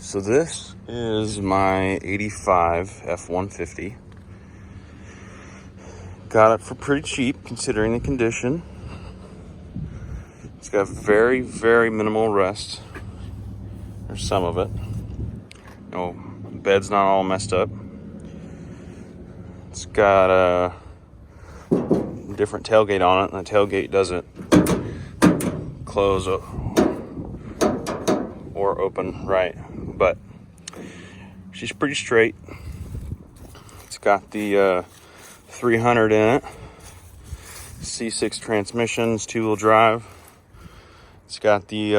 So this is my 85 F-150. Got it for pretty cheap considering the condition. It's got very, very minimal rust. There's some of it. No, bed's not all messed up. It's got a different tailgate on it, and the tailgate doesn't close or open right, but she's pretty straight. It's got the 300 in it, C6 transmissions, two-wheel drive. It's got the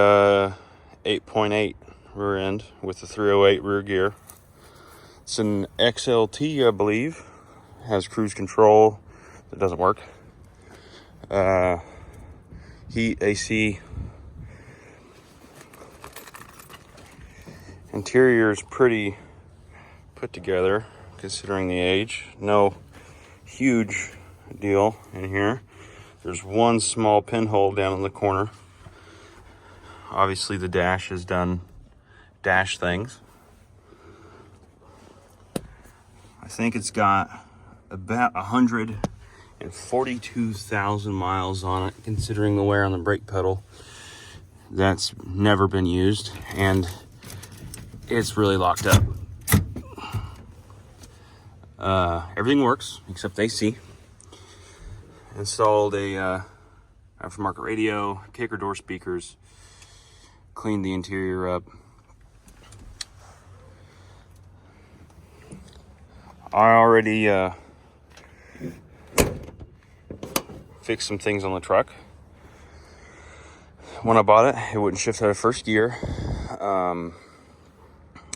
8.8 rear end with the 308 rear gear. It's an XLT, I believe. Has cruise control that doesn't work. Heat, AC. Interior is pretty put together considering the age. No huge deal in here. There's one small pinhole down in the corner. Obviously the dash has done dash things. I think it's got about 142,000 miles on it, considering the wear on the brake pedal. That's never been used, and it's really locked up. Everything works except AC. Installed a aftermarket radio, kicker door speakers, cleaned the interior up. I already fixed some things on the truck. When I bought it, it wouldn't shift out of first gear,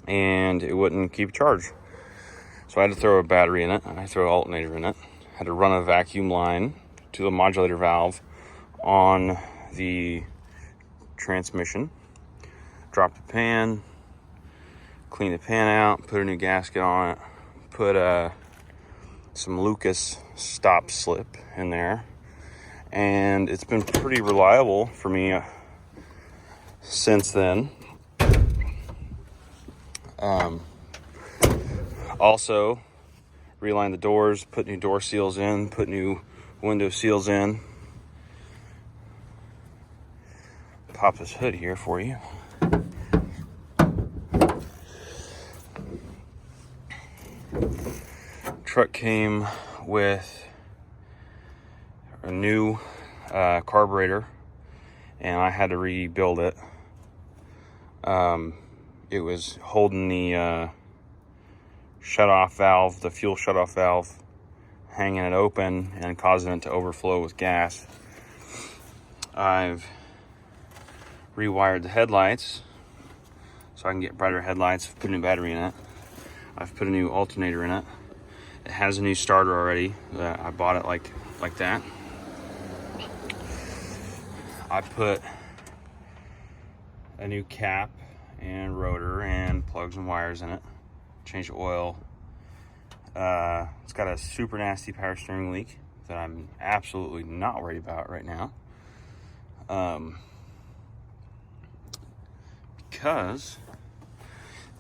and it wouldn't keep charge. So I had to throw a battery in it. I threw an alternator in it. Had to run a vacuum line to the modulator valve on the transmission. Drop the pan, clean the pan out, put a new gasket on it, put some Lucas stop slip in there, and it's been pretty reliable for me since then. Also relined the doors, put new door seals in, put new window seals in. Pop this hood here for you. Truck came with a new carburetor, and I had to rebuild it. It was holding the shut-off valve, the fuel shut-off valve, hanging it open and causing it to overflow with gas. I've rewired the headlights so I can get brighter headlights. Put a new battery in it. I've put a new alternator in it. It has a new starter already. I bought it like that. I put a new cap and rotor and plugs and wires in it. Changed the oil. It's got a super nasty power steering leak that I'm absolutely not worried about right now. Because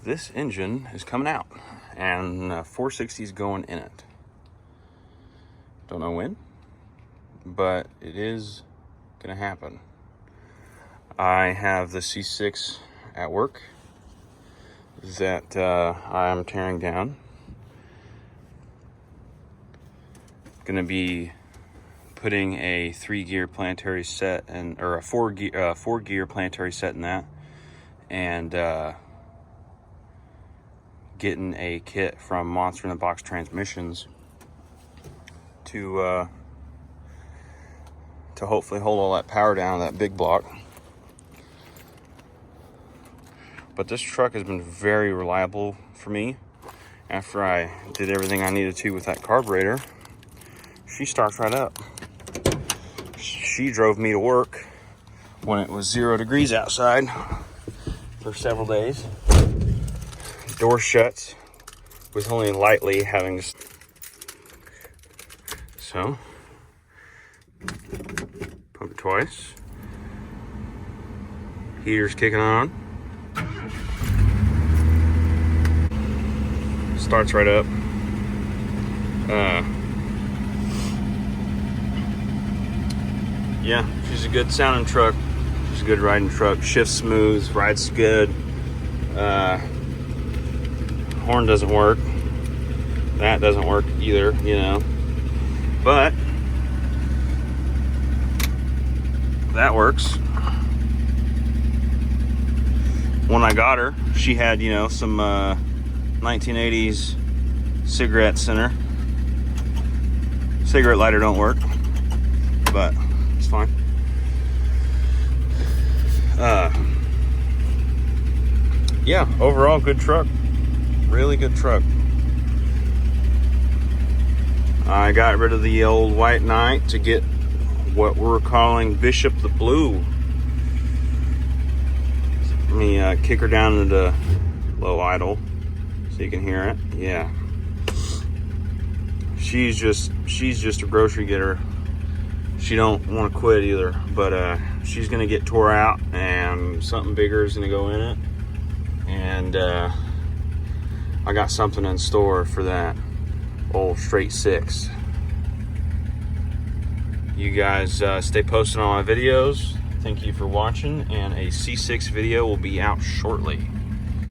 this engine is coming out and 460 is going in it. Don't know when, but it is gonna happen. I have the C6 at work that I'm tearing down. Gonna be putting a 3-gear planetary set or a 4-gear planetary set in that, and getting a kit from Monster in the Box Transmissions to hopefully hold all that power down that big block. But this truck has been very reliable for me. After I did everything I needed to with that carburetor, she starts right up. She drove me to work when it was 0 degrees outside for several days. Door shuts with only lightly having to... So, pump it twice. Heater's kicking on. Starts right up. Yeah, she's a good sounding truck. She's a good riding truck. Shifts smooth, rides good. Horn doesn't work. That doesn't work either, you know. But that works. When I got her, she had, you know, some 1980s cigarettes in her. Cigarette lighter don't work, but it's fine. Yeah, overall good truck. Really good truck. I got rid of the old White Knight to get what we're calling Bishop the Blue. Let me kick her down into low idle so you can hear it. Yeah. She's just a grocery getter. She don't want to quit either, but she's gonna get tore out and something bigger is gonna go in it. And I got something in store for that old straight 6. You guys stay posted on my videos. Thank you for watching, and a C6 video will be out shortly.